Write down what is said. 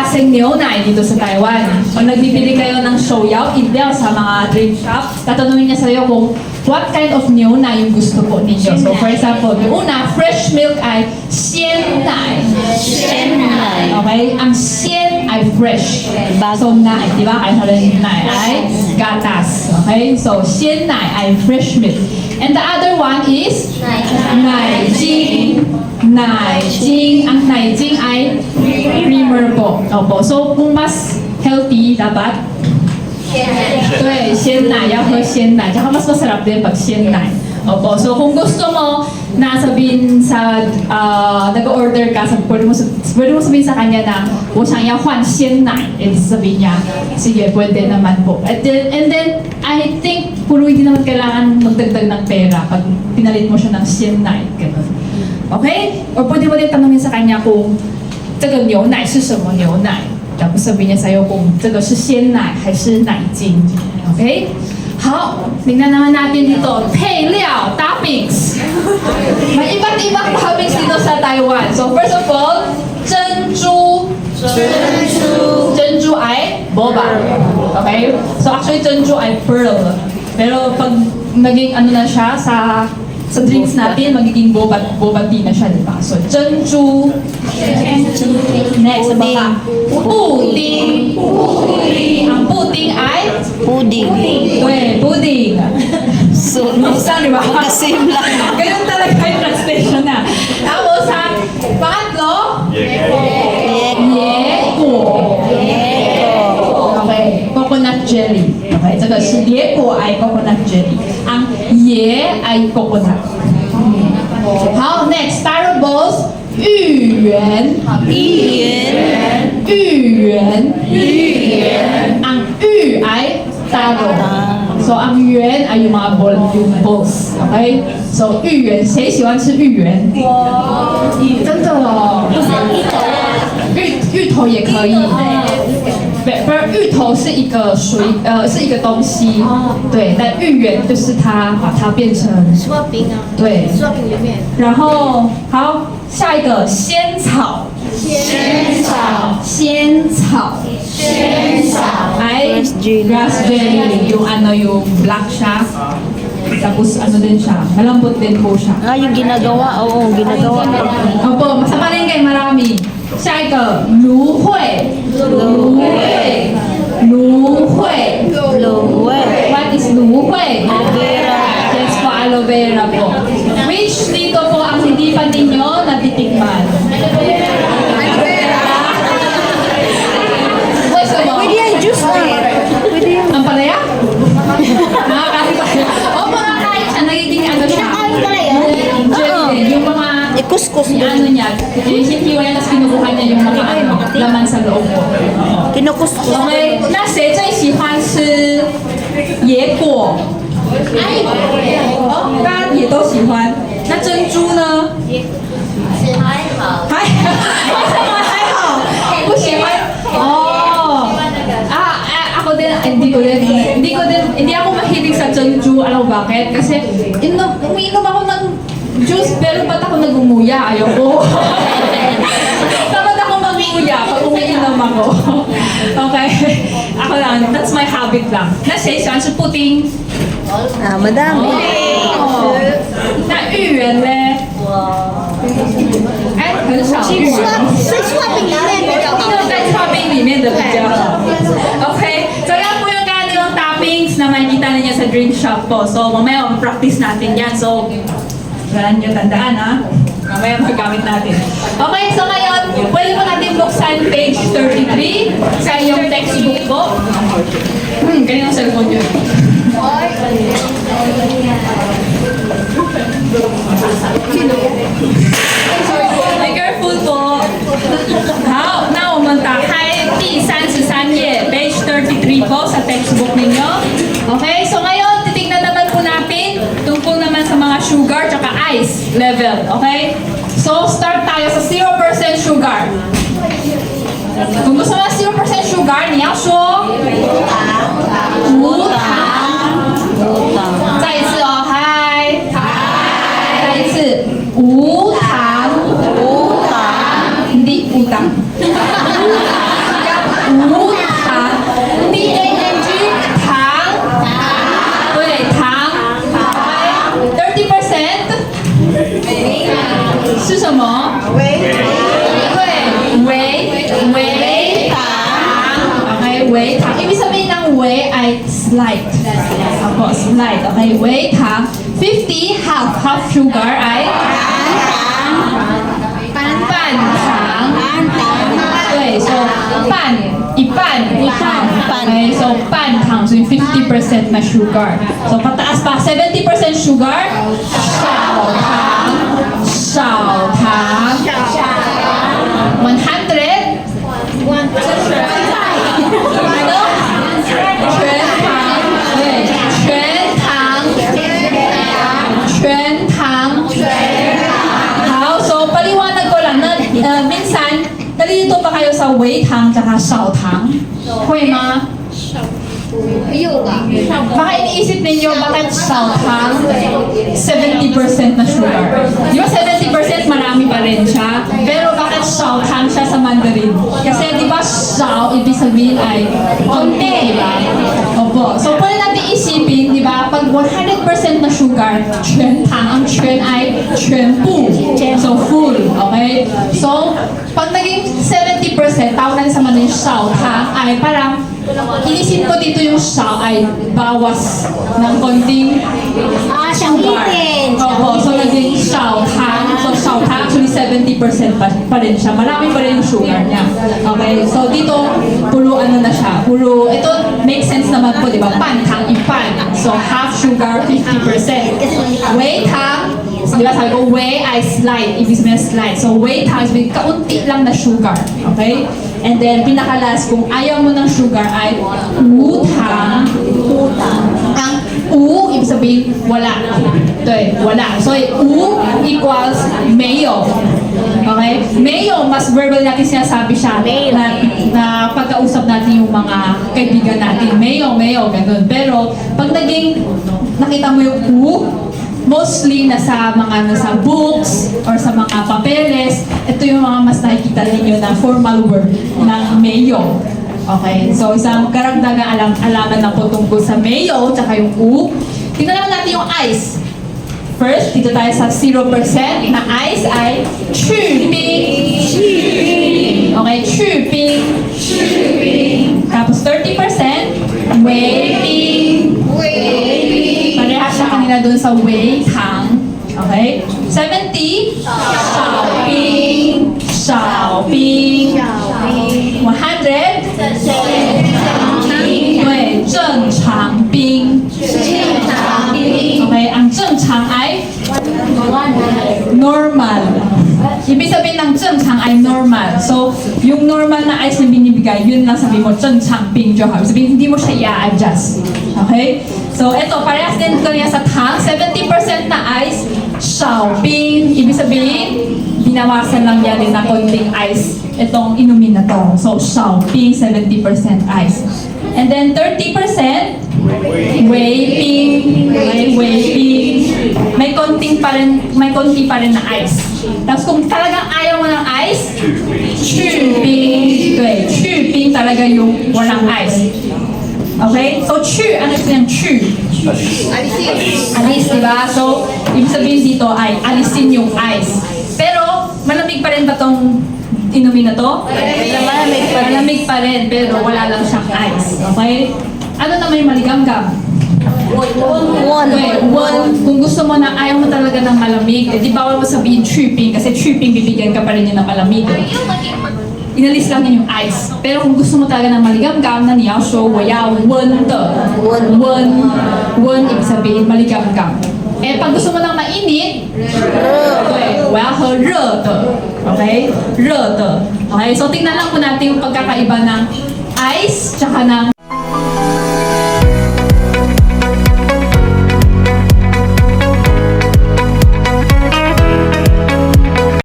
klaseng 牛奶 dito sa Taiwan. Pag nagbibili kayo ng shouyao, ideal sa mga drink shop, tatanungin niya sa'yo kung what kind of 牛奶 yung gusto po ninyo. So for example, yung una, fresh milk ay 鲜奶. 鲜奶 Okay? Ang 鲜 ay fresh. Bago. So奶, di ba? Kaya sabi奶ay gatas. Okay? So 鲜奶 ay fresh milk. And the other one is 奶精. 奶精. Ang 奶精ay creamer po. Opo. So kung mas healthy, dapat 对，鲜奶要喝鲜奶，tsaka mas masarap din pag 鲜奶. Opo. So kung gusto mo na sabihin sa nag-order ka, pwede mo sabihin sa kanya na 我想要换鲜奶, eh sabihin niya, sige, pwede naman po. And then I think puro hindi naman kailangan magdagdag ng pera pag pinalit mo siya ng 鲜奶. Ganun. Okay? Or pwede mo din tanongin sa kanya kung 这个牛奶是什么牛奶? Tapos sabihin niya sa'yo kung 这个是鲜奶还是奶精. Okay? 好，tingnan naman natin dito. 配料 toppings. May iba't ibang toppings dito sa Taiwan. So first of all, 珍珠. 珍珠 ay boba. Okay? So actually 珍珠 ay pearl. Pero pag naging ano na siya sa drinks natin, magiging boba tea na siya, diba? So, 珍珠. Next, baka. Puding. Ang puding ay? Pudding. Pudding. So, Basta, diba? magkasim lang. Ganun talaga yung translation na. Tapos, sa pangatlo? Yeko. Okay, coconut jelly. Okay, 这个是野果 ay coconut jelly. Ang ye ay coconut. How next? Taro balls. 芋圆. 芋圆. Ang yu ay taro. So ang yuan ay yung mga balls. Okay? So 芋圆, 谁喜欢吃芋圆？真的哦。芋头也可以。不是，芋头是一个是一个东西，对，但芋圆就是它把它变成苏打饼啊，对，苏打饼里面，然后好，下一个仙草，ay grass jelly, yung ano yung black siya, tapos ano din siya, malambot din po siya. Ah, yung ginagawa. Oo, ginagawa. Opo, masama rin kayo, marami. 下一个芦荟 What is 芦荟? Aloe vera. Yes po, aloe vera po. Which dito po ang hindi pa ninyo natitikman? Gusto mo? Pwede yan, juice na. Pwede yan. Ang palaya? Nakakain pa. O, makakain siya. Nagiging ano siya. Kinakain pala yun? Jelly din. Yung mga Ikuskus yung ano niya, hinihiwalay tapos kinukuha niya yung mga ano, laman sa loob po. Kinukuskus. Okay, 那谁最喜欢吃野果？哦，大家也都喜欢。那珍珠呢？还好，还为什么还好？不喜欢？哦，ako din, hindi ako mahilig sa珍珠. Alam mo bakit? Kasi umiinom ako ng juice, pero ba't ako nag-umuya? Ayoko. Dapat ako mag-umuya pag umiinom ako. Okay? Ako lang, that's my habit lang. Na 谁喜欢吃布丁？ Ah, madami. 哦，那芋圆呢？哎，很少芋圆。是苏打饼里面比较好。就在刨冰里面的比较好。Okay, so yan po yung kanilang toppings na makikita ninyo sa drink shop po. So mamaya mag-practice natin yan. So, kailangan nyo tandaan ha. Mamaya magamit natin. Okay, so ngayon, pwede mo natin buksan page 33 sa iyong textbook po. Kanina ang cellphone yun. Be careful po. 好，那我们打开第33页 page 33 po sa textbook ninyo. Okay, so ngayon titingnan naman po natin tungkol naman sa mga sugar tsaka ice level. Okay? So start tayo sa 0% sugar. Kung gusto mo 0% sugar, 你要说无糖。再一次哦，嗨，再一次无糖，hindi utang. Slight. Opo, slight. Okay, wait ha. 50, half sugar ay pantang. Okay, so ipan. Okay, so pantang. So yung 50% na sugar. So pataas pa, 70% sugar. Shaotang. 100. Ano? 全糖. How? So, paliwanag ko lang na minsan, nalilito pa kayo sa 微糖 tsaka 少糖. Hoy, ma. 有吧？ Baka iniisip ninyo, bakit 少糖 70% na sugar? Di ba 70% marami pa rin siya? Pero bakit 少糖 siya sa Mandarin? Kasi di ba 少 ibig sabihin ay konti, di ba? Opo. So pwede natin isipin, di ba? Pag 100% na sugar, 全糖, ang 全 ay 全部. So full, okay? So, pag naging 70%, tawag natin sa Mandarin 少糖 ay parang inisip ko dito yung siya ay bawas ng konting siyang sugar. itin. Opo, so naging 少糖. So 少糖 actually 70% pa rin siya. Marami pa rin yung sugar niya. Okay, so dito, puro ano na siya. Puro, ito makes sense naman po, di ba? Pantang, ipan. So half sugar, 50%. 微糖, di ba sabi ko, 微ay slight. Ibig sabihin slight. So 微糖is kaunti lang na sugar. Okay? And then, pinaka-last, kung ayaw mo ng sugar ay 无糖. Ang u, ibig sabihin, wala. Wala. So, u equals 没有. Okay? 没有, mas verbal natin sinasabi siya na pagkausap natin yung mga kaibigan natin. 没有, ganun. Pero, pag naging, nakita mo yung u, mostly nasa books or sa mga papeles, ito yung mga mas nakikita ninyo na formal word ng mayo. Okay, so isang karagdagang alaman na po tungkol sa mayo tsaka yung u. Tingnan naman natin yung ice. First, dito tayo sa 0% na ice ay 去冰. Okay, 去冰. Tapos 30%, 微冰. Parehas siya kanina dun sa 微糖. Okay? 70, 少冰. 100, 对，正常冰. Okay, ang 正常 ay normal. Ibig sabihin ng 正常 ay normal. So, yung normal na ice na binibigay, yun lang sabihin mo, 正常冰就好. Ibig sabihin, hindi mo siya i-adjust. Okay? So, ito, parehas din kanina sa tang, 70% na ice, 少冰. Ibig sabihin, binawasan lang yan din na konting ice itong inumin na to. So, 少冰, 70% ice. And then 30%, 微冰. Okay, 微冰. May konti pa rin na ice. Tapos kung talagang ayaw mo ng ice, 去冰. 对, 去冰 talaga yung walang ice. Okay? So, 去, ano yung 去? Alis, diba? So, ibig sabihin dito ay alisin yung ice. Pero, malamig pa rin ba tong inumin na to? Malamig pa rin, pero wala lang siyang ice. Okay? Ano naman yung maligamgam? Okay, kung gusto mo na ayaw mo talaga ng malamig, di bawal mo sabihin 去冰 kasi 去冰 bibigyan ka pa rin yun ng malamig. Inalis lang yun yung ice. Pero kung gusto mo talaga ng maligamgam na niya, so 我要温的. 温 ibig sabihin maligamgam. Eh, pag gusto mo ng mainit, 对，我要喝热的. Okay? 热的. Okay? So, tingnan lang po natin yung pagkakaiba ng ice tsaka ng